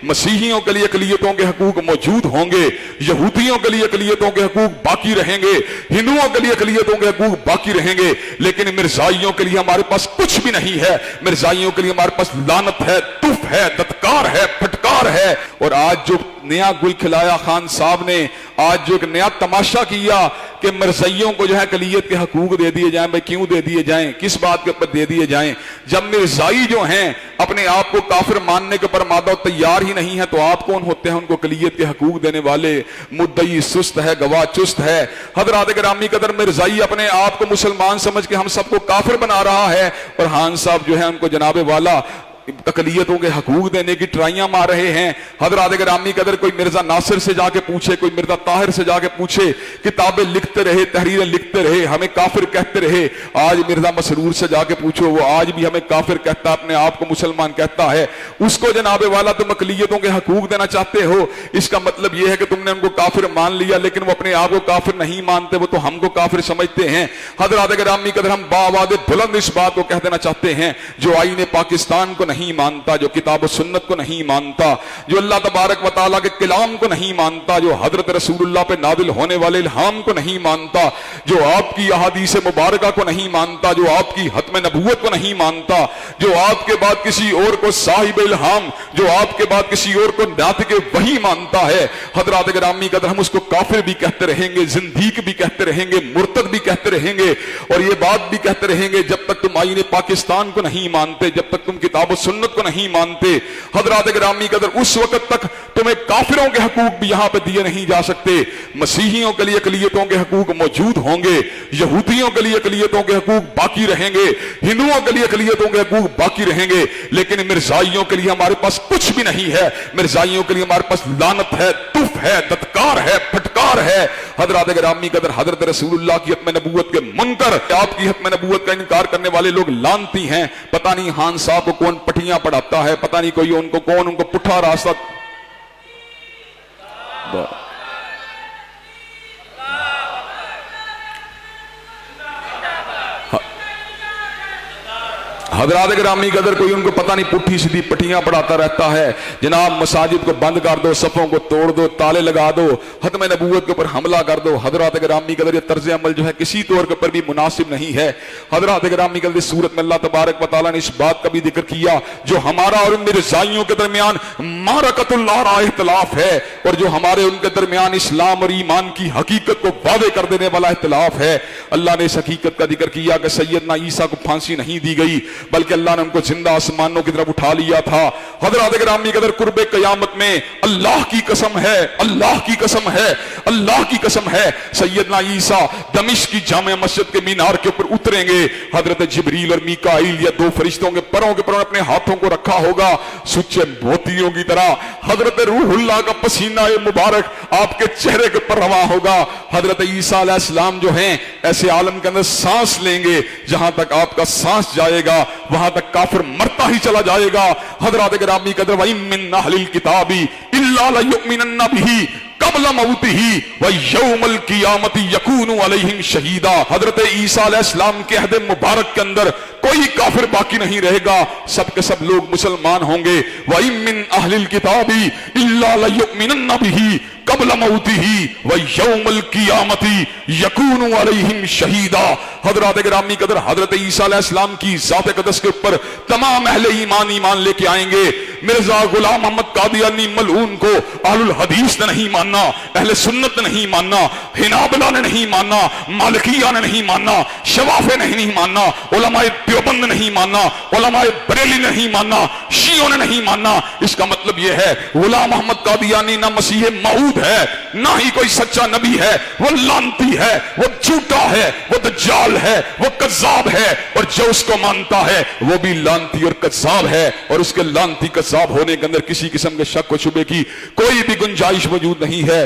मसीहियों के लिए अक़लियतों के हकूक मौजूद होंगे, यहूदियों के लिए अक़लियतों के हकूक बाकी रहेंगे, हिंदुओं के लिए अक़लियतों के हकूक बाकी रहेंगे, लेकिन मिर्जाइयों के लिए हमारे पास कुछ भी नहीं है। मिर्जाइयों के लिए हमारे पास लानत है, तुफ है, दत्कार है, फटकार है। और आज जो नया गुल खिलाया खान साहब ने, आज जो एक नया तमाशा किया कि मिर्जाइयों को जो है अक़लियत के हकूक दे दिए जाएं। भाई क्यों दे दिए जाएं, किस बात के ऊपर दे दिए जाएं? जब मिर्जाई जो हैं अपने आप को काफिर मानने के पर मादा तैयार ही नहीं है, तो आप कौन होते हैं उनको अक़लियत के हकूक देने वाले? मुद्दई सुस्त है, गवाह चुस्त है। हज़रात गिरामी कदर मिर्जाई अपने आप को मुसलमान समझ के हम सबको काफिर बना रहा है, और खान साहब जो है उनको जनाबे वाला अक़लियतों के हकूक देने की ट्राइयां मार रहे हैं। हज़रात गिरामी कदर कोई मिर्जा नासिर से जाके पूछे, कोई मिर्जा ताहिर से जाके पूछे, किताबें लिखते रहे, तहरीरें लिखते रहे, हमें काफिर कहते रहे। आज मिर्जा मसरूर से जाके पूछो, वो आज भी हमें काफिर कहता है, अपने आप को मुसलमान कहता है। उसको जनाबे वाला तुम अक़लियतों के हकूक देना चाहते हो। इसका मतलब यह है कि तुमने उनको काफिर मान लिया, लेकिन वो अपने आप को काफिर नहीं मानते, वो तो हमको काफिर समझते हैं। हज़रात गिरामी कदर हम बावादे बुलंद इस बात को कह देना चाहते हैं, जो आईने पाकिस्तान को नहीं मानता, जो किताब सुन्नत को नहीं मानता, जो अल्लाह तबारक व तआला के कलाम को नहीं मानता, जो हजरत रसूलुल्लाह पे नादिल होने वाले इल्हाम को नहीं मानता, जो आपकी अहादीस मुबारका को नहीं मानता, जो आपकी हत्म नबूवत को नहीं मानता, जो आपके बाद किसी और को साहिब इल्हाम, जो आपके बाद किसी और को नातिक वही मानता है। हज़रात गिरामी कदर हम उसको काफिर भी कहते रहेंगे, जिंदीक भी कहते रहेंगे, मुर्तद भी कहते रहेंगे, और ये बात भी कहते रहेंगे जब तक तुम आईने पाकिस्तान को नहीं मानते, जब तक तुम किताब सुन्नत को नहीं मानते। हज़रात गिरामी कदर उस वक्त तक तुम्हें काफिरों के हकूक भी यहां पे दिए नहीं जा सकते। मसीहियों के लिए अक़लियतों के हकूक मौजूद होंगे, यहूदियों के लिए अक़लियतों के हकूक बाकी रहेंगे, हिंदुओं के लिए अक़लियतों के हकूक बाकी रहेंगे, लेकिन मिर्जाइयों के लिए हमारे पास कुछ भी नहीं है। मिर्जाइयों के लिए हमारे पास लानत है, तुफ है, दत्कार है, फटकार है। हज़रात गिरामी कदर हज़रत रसूलुल्लाह की हत्म नबूवत के मुनकर, आपकी हत्म नबूवत का इनकार करने वाले लोग लानती हैं। पता नहीं खान साहब को कौन पटियां पढ़ाता है, पता नहीं कोई उनको कौन उनको पुट्ठा रास्ता। हज़रात गिरामी कदर कोई उनको पता नहीं पुट्ठी सीधी पटियां पढ़ाता रहता है। जनाब मसाजिद को बंद कर दो, सफ़ों को तोड़ दो, ताले लगा दो, हत्म नबूवत के ऊपर हमला कर दो। हज़रात गिरामी कदर ये तर्ज अमल जो है किसी तौर के ऊपर भी मुनासिब नहीं है। हज़रात गिरामी कदर इस सूरत में अल्लाह तबारक व तआला ने इस बात का भी जिक्र किया, जो हमारा और मिर्जाइयों के दरमियान मारकतुल लारा इख्तिलाफ है, और जो हमारे उनके दरमियान इस्लाम और ईमान की हकीकत को वादे कर देने वाला इख्तिलाफ है। अल्लाह ने इस हकीकत का जिक्र किया कि सैयदना ईसा को फांसी नहीं दी गई, बल्कि अल्लाह ने उनको जिंदा आसमानों की तरफ उठा लिया था। हज़रात गिरामी कदर कुर्बे क़यामत में अल्लाह की कसम है, अल्लाह की कसम है, अल्लाह की कसम है, सैयदना ईसा दमिश्क की जामे मस्जिद के मीनार के ऊपर उतरेंगे। हजरत जिब्रील और मीकाईल या दो फरिश्तों के परों के ऊपर अपने हाथों को रखा होगा, सुच्चे मोतियों की तरह हजरत रूहुल्लाह का पसीना मुबारक आपके चेहरे के ऊपर रवा होगा। हजरत ईसा अलैहिस्सलाम जो हैं ऐसे आलम के अंदर सांस लेंगे, जहां तक आपका सांस जाएगा वहां तक काफिर मरता ही चला जाएगा। हज़रात गिरामी कदर व मिन अहलिल किताबी इल्ला लयुमिनन्ना बिही क़ब्ल मौतिही व यौमल क़ियामति यकूनु अलैहिम शहीदा। हजरत ईसा अलैहिस्सलाम के अहद मुबारक के अंदर कोई काफिर बाकी नहीं रहेगा, सब के सब लोग मुसलमान होंगे। व मिन अहलिल किताबी इल्ला लयुमिनन्ना बिही क़ब्ल मौतिही व यौमल क़ियामति यकूनु अलैहिम शहीदा। हज़रात गिरामी कदर हजरत ईसा अलैहिस्सलाम की ज़ात क़दस के ऊपर तमाम अहले ईमान लेके आएंगे। मिर्जा गुलाम मोहम्मद कादियानी मलऊन को अहलुल हदीस ने नहीं माना, अहले सुन्नत ने नहीं माना, हिनाबला ने नहीं माना, मालिकिया ने नहीं माना, शवाफे ने नहीं माना, उलमाए देवबंद ने नहीं माना, उलमाए बरेली ने नहीं माना, शियों ने नहीं माना। इसका मतलब यह है गुलाम मोहम्मद कादियानी ना मसीह मऊद है, ना ही कोई सच्चा नबी है, वो लानती है, वो झूठा है, वो दज्जाल है, वो कज़्ज़ाब है, और जो उसको मानता है वो भी लानती और कज़्ज़ाब है, और उसके लानती कज़्ज़ाब होने के अंदर किसी किस्म के शक व शुबे की कोई भी गुंजाइश मौजूद नहीं है।